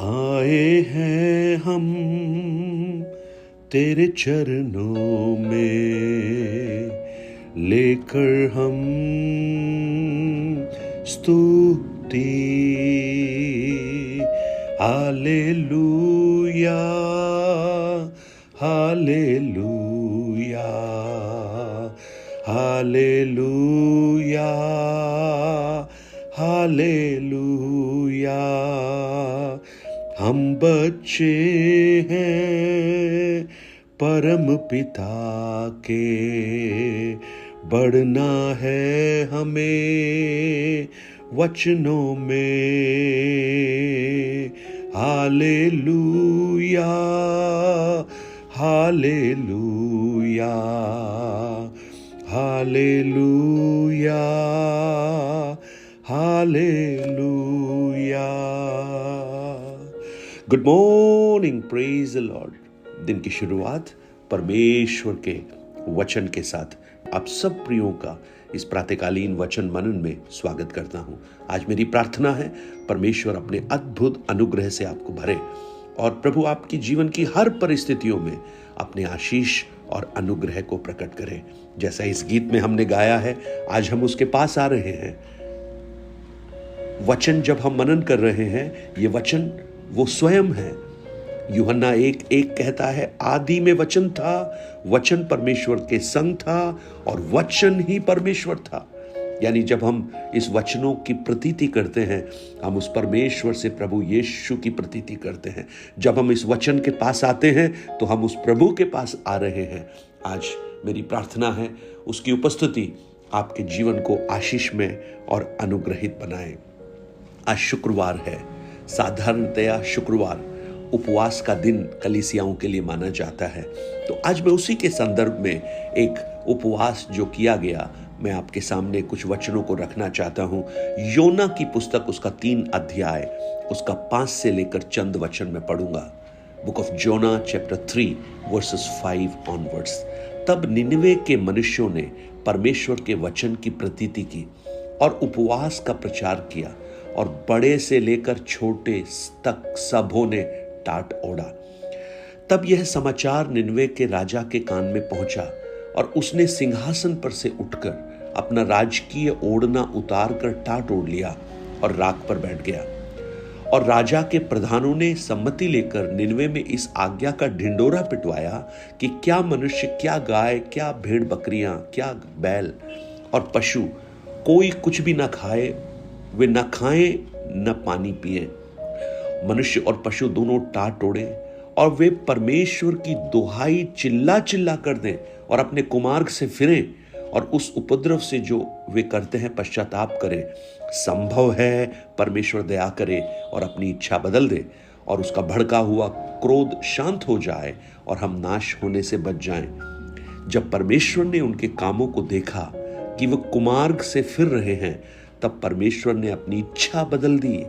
आए हैं हम तेरे चरणों में, लेकर हम स्तुति। Hallelujah hallelujah hallelujah hallelujah. हम बच्चे हैं परम पिता के, बढ़ना है हमें वचनों में। Hallelujah hallelujah hallelujah hallelujah. Good morning, praise the Lord. दिन की शुरुआत परमेश्वर के वचन के साथ आप सब प्रियों का इस प्रातःकालीन वचन मनन में स्वागत करता हूं। आज मेरी प्रार्थना है परमेश्वर अपने अद्भुत अनुग्रह से आपको भरे और प्रभु आपकी जीवन की हर परिस्थितियों में अपने आशीष और अनुग्रह को प्रकट करे। जैसा इस गीत में हमने गाया है, आज हम उसके पास आ रहे हैं। वचन जब हम मनन कर रहे हैं, ये वचन वो स्वयं है। यूहन्ना 1:1 कहता है, आदि में वचन था, वचन परमेश्वर के संग था और वचन ही परमेश्वर था। यानी जब हम इस वचनों की प्रतीति करते हैं, हम उस परमेश्वर से प्रभु यीशु की प्रतीति करते हैं। जब हम इस वचन के पास आते हैं तो हम उस प्रभु के पास आ रहे हैं। आज मेरी प्रार्थना है उसकी उपस्थिति आपके जीवन को आशीष में और अनुग्रहित बनाए। आज शुक्रवार है। साधारणतया शुक्रवार उपवास का दिन कलीसियाओं के लिए माना जाता है। तो आज मैं उसी के संदर्भ में एक उपवास जो किया गया, मैं आपके सामने कुछ वचनों को रखना चाहता हूं। योना की पुस्तक, उसका 3 अध्याय, उसका 5 से लेकर चंद वचन में पढ़ूंगा। Book of Jonah chapter 3 verses 5 onwards. तब निनवे के मनुष्यों ने परमेश्वर के वचन की प्रतीति की और उपवास का प्रचार किया, और बड़े से लेकर छोटे तक सबों ने टाट ओढ़ा। तब यह समाचार निनवे के राजा के कान में पहुंचा और उसने सिंहासन पर से उठकर अपना राजकीय ओढ़ना उतारकर टाट ओढ़ लिया और राख पर बैठ गया। और राजा के प्रधानों ने सम्मति लेकर निनवे में इस आज्ञा का ढिंडोरा पिटवाया कि क्या मनुष्य, क्या गाय, क्या भेड़ बकरियां, क्या बैल और पशु, कोई कुछ भी न खाए, वे न खाएं न पानी पिए। मनुष्य और पशु दोनों टाट ओढ़े और वे परमेश्वर की दुहाई चिल्ला चिल्ला कर दें और अपने कुमार्ग से फिरें और उस उपद्रव से जो वे करते हैं पश्चाताप करें। संभव है परमेश्वर दया करे और अपनी इच्छा बदल दे और उसका भड़का हुआ क्रोध शांत हो जाए और हम नाश होने से बच जाएं। जब परमेश्वर ने उनके कामों को देखा कि वे कुमार्ग से फिर रहे हैं, तब परमेश्वर ने अपनी इच्छा बदल दी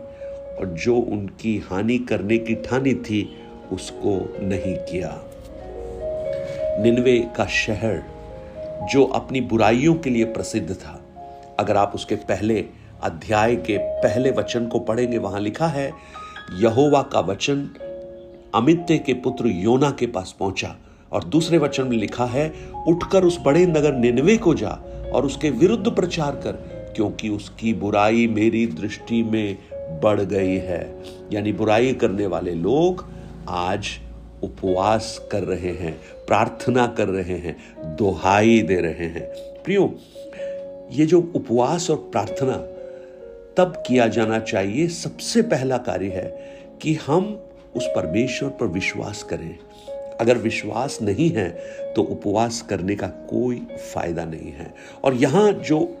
और जो उनकी हानि करने की ठानी थी उसको नहीं किया। निनवे का शहर जो अपनी बुराइयों के लिए प्रसिद्ध था, अगर आप उसके पहले अध्याय के पहले वचन को पढ़ेंगे, वहां लिखा है, यहोवा का वचन अमित्य के पुत्र योना के पास पहुंचा। और दूसरे वचन में लिखा है, उठकर उस बड़े नगर निनवे को जा और उसके विरुद्ध प्रचार कर, क्योंकि उसकी बुराई मेरी दृष्टि में बढ़ गई है। यानी बुराई करने वाले लोग आज उपवास कर रहे हैं, प्रार्थना कर रहे हैं, दुहाई दे रहे हैं। प्रियो, ये जो उपवास और प्रार्थना तब किया जाना चाहिए, सबसे पहला कार्य है कि हम उस परमेश्वर पर विश्वास करें। अगर विश्वास नहीं है तो उपवास करने का कोई फायदा नहीं है। और यहां जो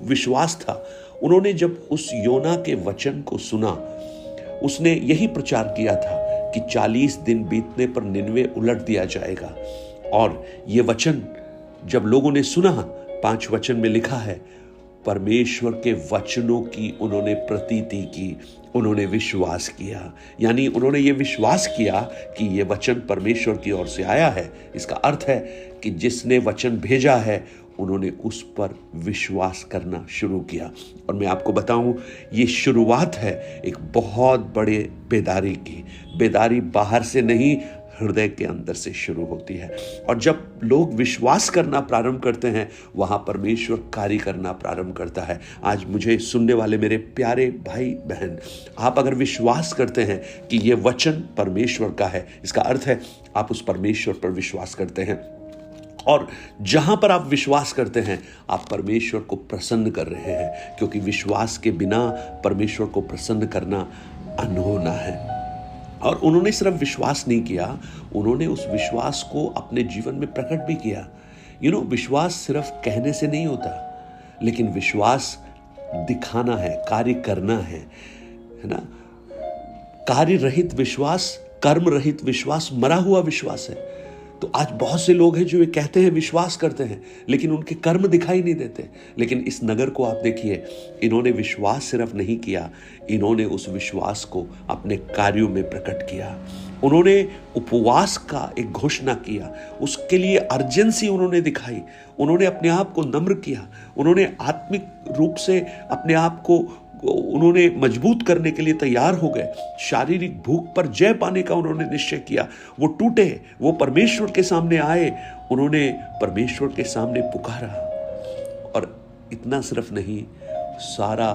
विश्वास था, उन्होंने जब उस योना के वचन को सुना, उसने यही प्रचार किया था कि 40 दिन बीतने पर निनवे उलट दिया जाएगा। और ये वचन जब लोगों ने सुना, 5 वचन में लिखा है, परमेश्वर के वचनों की उन्होंने प्रतीति की, उन्होंने विश्वास किया। यानी उन्होंने ये विश्वास किया कि ये वचन परमेश्वर की ओर से आया है। इसका अर्थ है कि जिसने वचन भेजा है उन्होंने उस पर विश्वास करना शुरू किया। और मैं आपको बताऊं, ये शुरुआत है एक बहुत बड़े बेदारी की। बेदारी बाहर से नहीं, हृदय के अंदर से शुरू होती है। और जब लोग विश्वास करना प्रारंभ करते हैं, वहां परमेश्वर कार्य करना प्रारंभ करता है। आज मुझे सुनने वाले मेरे प्यारे भाई बहन, आप अगर विश्वास करते हैं कि यह वचन परमेश्वर का है, इसका अर्थ है आप उस परमेश्वर पर विश्वास करते हैं। और जहां पर आप विश्वास करते हैं, आप परमेश्वर को प्रसन्न कर रहे हैं, क्योंकि विश्वास के बिना परमेश्वर को प्रसन्न करना अनहोना है। और उन्होंने सिर्फ विश्वास नहीं किया, उन्होंने उस विश्वास को अपने जीवन में प्रकट भी किया। विश्वास सिर्फ कहने से नहीं होता, लेकिन विश्वास दिखाना है, कार्य करना है ना। कार्य रहित विश्वास, कर्म रहित विश्वास मरा हुआ विश्वास है। तो आज बहुत से लोग हैं जो ये कहते हैं विश्वास करते हैं, लेकिन उनके कर्म दिखाई नहीं देते। लेकिन इस नगर को आप देखिए, इन्होंने विश्वास सिर्फ नहीं किया, इन्होंने उस विश्वास को अपने कार्यों में प्रकट किया। उन्होंने उपवास का एक घोषणा किया, उसके लिए अर्जेंसी उन्होंने दिखाई। उन्होंने अपने आप को नम्र किया, उन्होंने आत्मिक रूप से अपने आप को उन्होंने मजबूत करने के लिए तैयार हो गए। शारीरिक भूख पर जय पाने का उन्होंने निश्चय किया। वो टूटे, वो परमेश्वर के सामने आए, उन्होंने परमेश्वर के सामने पुकारा। और इतना सिर्फ नहीं, सारा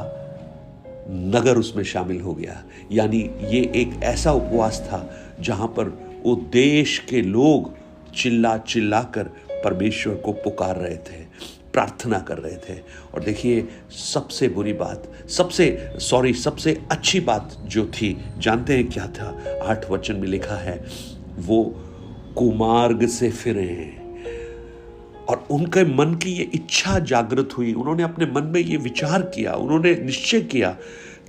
नगर उसमें शामिल हो गया। यानी ये एक ऐसा उपवास था जहां पर वो देश के लोग चिल्ला चिल्ला कर परमेश्वर को पुकार रहे थे, प्रार्थना कर रहे थे। और देखिए, सबसे बुरी बात, सबसे अच्छी बात जो थी, जानते हैं क्या था? 8 वचन में लिखा है, वो कुमार्ग से फिरे और उनके मन की ये इच्छा जागृत हुई। उन्होंने अपने मन में ये विचार किया, उन्होंने निश्चय किया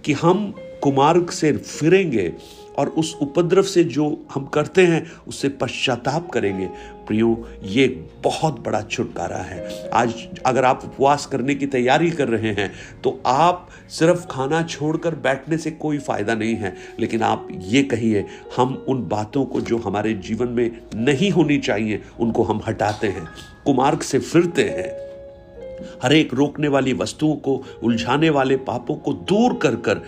कि हम कुमार्ग से फिरेंगे और उस उपद्रव से जो हम करते हैं उससे पश्चाताप करेंगे। प्रियो, ये बहुत बड़ा छुटकारा है। आज अगर आप उपवास करने की तैयारी कर रहे हैं, तो आप सिर्फ खाना छोड़कर बैठने से कोई फायदा नहीं है, लेकिन आप ये कहिए, हम उन बातों को जो हमारे जीवन में नहीं होनी चाहिए, उनको हम हटाते हैं, कुमार्ग से फिरते हैं, हर एक रोकने वाली वस्तुओं को, उलझाने वाले पापों को दूर कर कर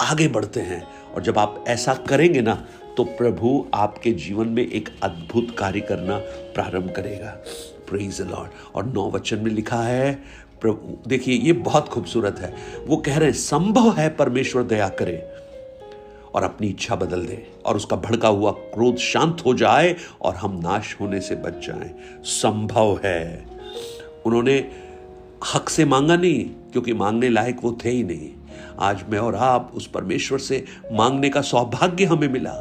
आगे बढ़ते हैं। और जब आप ऐसा करेंगे ना, तो प्रभु आपके जीवन में एक अद्भुत कार्य करना प्रारंभ करेगा। Praise the Lord. और 9 वचन में लिखा है, प्रभु देखिए, ये बहुत खूबसूरत है। वो कह रहे हैं, संभव है परमेश्वर दया करे और अपनी इच्छा बदल दे और उसका भड़का हुआ क्रोध शांत हो जाए और हम नाश होने से बच जाएं। संभव है। उन्होंने हक से मांगा नहीं, क्योंकि मांगने लायक वो थे ही नहीं। आज मैं और आप उस परमेश्वर से मांगने का सौभाग्य हमें मिला।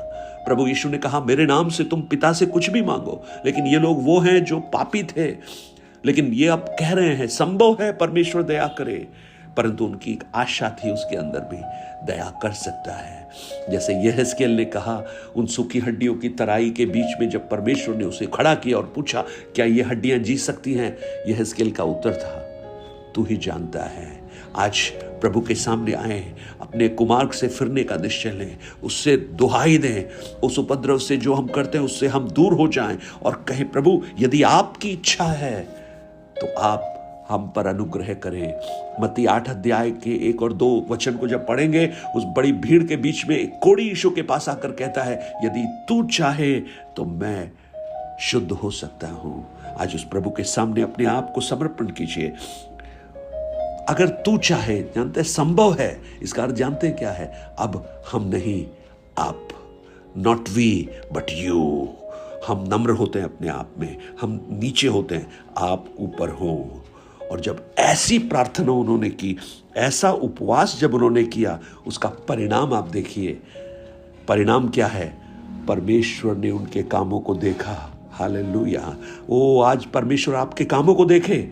प्रभु यीशु ने कहा, मेरे नाम से तुम पिता से कुछ भी मांगो। लेकिन ये लोग वो हैं जो पापी थे, लेकिन ये अब कह रहे हैं संभव है परमेश्वर दया करे। परंतु उनकी एक आशा थी, उसके अंदर भी दया कर सकता है। जैसे यहेजकेल ने कहा, उन सूखी हड्डियों की तराई के बीच में जब परमेश्वर ने उसे खड़ा किया और पूछा, क्या ये हड्डियां जी सकती हैं? यहेजकेल का उत्तर था, तू ही जानता है। आज प्रभु के सामने आए, अपने कुमार्ग से फिरने का निश्चय लें, उससे दुहाई दें, उस उपद्रव से जो हम करते हैं उससे हम दूर हो जाएं और कहें, प्रभु यदि आपकी इच्छा है तो आप हम पर अनुग्रह करें। मत्ती 8 अध्याय के 1 और 2 वचन को जब पढ़ेंगे, उस बड़ी भीड़ के बीच में एक कोढ़ी यीशु के पास आकर कहता है, यदि तू चाहे तो मैं शुद्ध हो सकता हूं। आज उस प्रभु के सामने अपने आप को समर्पण कीजिए। अगर तू चाहे, जानते हैं संभव है, इसका अर्थ जानते हैं क्या है? अब हम नहीं, आप, नॉट वी बट यू। हम नम्र होते हैं अपने आप में, हम नीचे होते हैं, आप ऊपर हो। और जब ऐसी प्रार्थना उन्होंने की, ऐसा उपवास जब उन्होंने किया, उसका परिणाम आप देखिए। परिणाम क्या है? परमेश्वर ने उनके कामों को देखा। हालेलुया। ओ, आज परमेश्वर आपके कामों को देखे।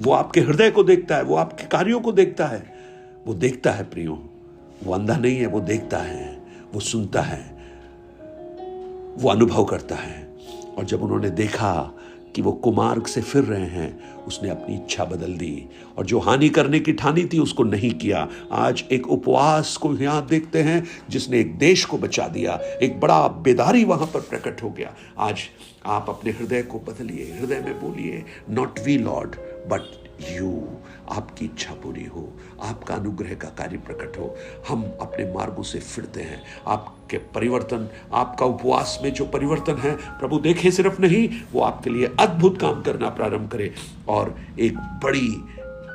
वो आपके हृदय को देखता है, वो आपके कार्यों को देखता है। वो देखता है प्रियो, वो अंधा नहीं है, वो देखता है, वो सुनता है, वो अनुभव करता है। और जब उन्होंने देखा कि वो कुमार्ग से फिर रहे हैं, उसने अपनी इच्छा बदल दी और जो हानि करने की ठानी थी उसको नहीं किया। आज एक उपवास को यहां देखते हैं जिसने एक देश को बचा दिया। एक बड़ा बेदारी वहां पर प्रकट हो गया। आज आप अपने हृदय को बदलिए, हृदय में बोलिए, नॉट वी लॉर्ड बट आपकी इच्छा पूरी हो, आपका अनुग्रह का कार्य प्रकट हो। हम अपने मार्गों से फिरते हैं। आपके परिवर्तन, आपका उपवास में जो परिवर्तन है प्रभु देखे सिर्फ नहीं, वो आपके लिए अद्भुत काम करना प्रारंभ करे और एक बड़ी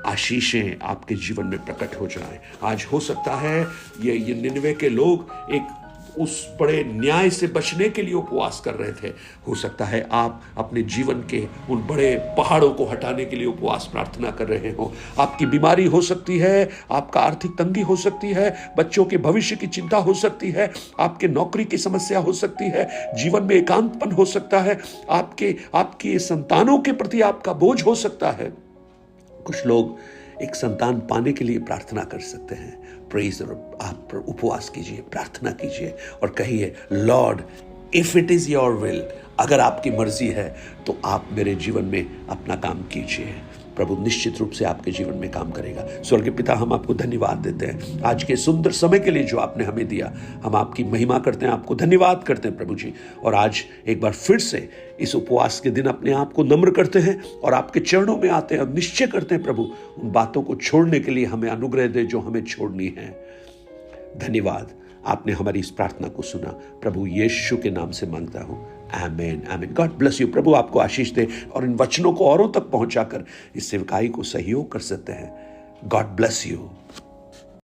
आशीषें आपके जीवन में प्रकट हो जाएं। आज हो सकता है ये निनवे के लोग एक उस बड़े न्याय से बचने के लिए उपवास कर रहे थे। हो सकता है आप अपने जीवन के उन बड़े पहाड़ों को हटाने के लिए उपवास प्रार्थना कर रहे हो। आपकी बीमारी हो सकती है, आपका आर्थिक तंगी हो सकती है, बच्चों के भविष्य की चिंता हो सकती है, आपके नौकरी की समस्या हो सकती है, जीवन में एकांतपन हो सकता है, आपके संतानों के प्रति आपका बोझ हो सकता है। कुछ लोग एक संतान पाने के लिए प्रार्थना कर सकते हैं। प्रेज, आप उपवास कीजिए, प्रार्थना कीजिए और कहिए, Lord if it is your will, अगर आपकी मर्जी है तो आप मेरे जीवन में अपना काम कीजिए। प्रभु निश्चित रूप से आपके जीवन में काम करेगा। स्वर्गीय पिता, हम आपको धन्यवाद देते हैं आज के सुंदर समय के लिए जो आपने हमें दिया। हम आपकी महिमा करते हैं, आपको धन्यवाद करते हैं प्रभु जी। और आज एक बार फिर से इस उपवास के दिन अपने आप को नम्र करते हैं और आपके चरणों में आते हैं और निश्चय करते हैं प्रभु, उन बातों को छोड़ने के लिए हमें अनुग्रह दे जो हमें छोड़नी है। धन्यवाद, आपने हमारी इस प्रार्थना को सुना। प्रभु यीशु के नाम से मांगता हूं, आमेन, आमेन। God bless you. प्रभु आपको आशीष दे और इन वचनों को औरों तक पहुंचाकर इस सेवकाई को सहयोग कर सकते हैं। God bless you.